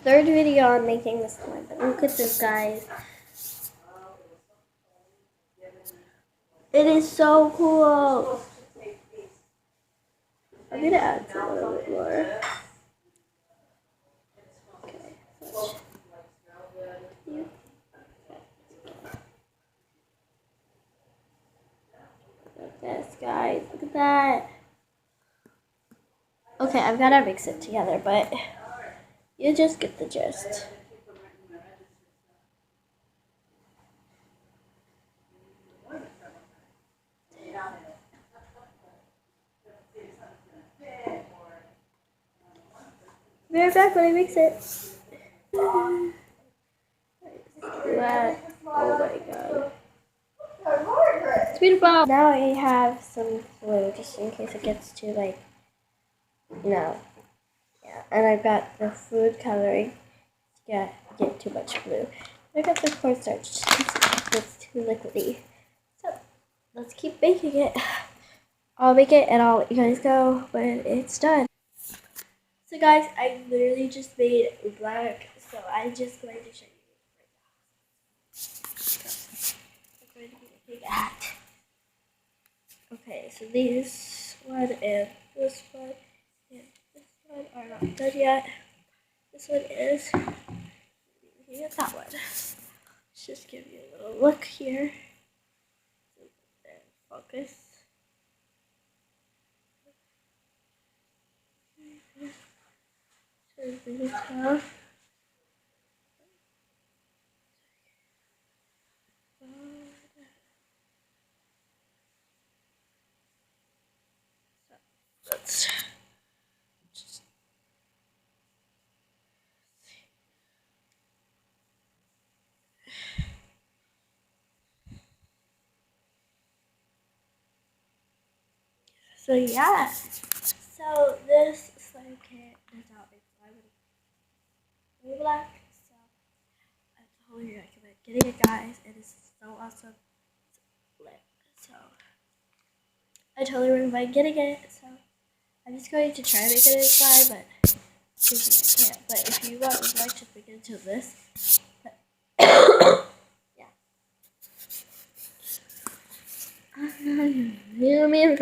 third video on making this slime, but look at this, guys. It is so cool. I'm gonna add a little bit more. Okay. Look at this, guys. Look at that. Okay, I've got to mix it together, but you just get the gist. Be right back when I mix it. That. Oh my god. It's beautiful. Now I have some glue just in case it gets too like, no. Yeah, and I've got the food coloring to get too much glue. I got the cornstarch it's too liquidy. So let's keep baking it. I'll make it and I'll let you guys know when it's done. So guys, I literally just made black, so I'm just going to show you right now. I'm going to be making that. Okay, so this one and this one and this one are not done yet. This one is looking at that one. Let's just give you a little look here. And focus. Let's just so yeah. So this slime kit is out in slime black. So I totally recommend getting it, guys. It is so awesome. It's lit. So I totally recommend getting it. So I'm just going to try to make it in slime, but I can't. But if you would like to look into this, yeah. You mean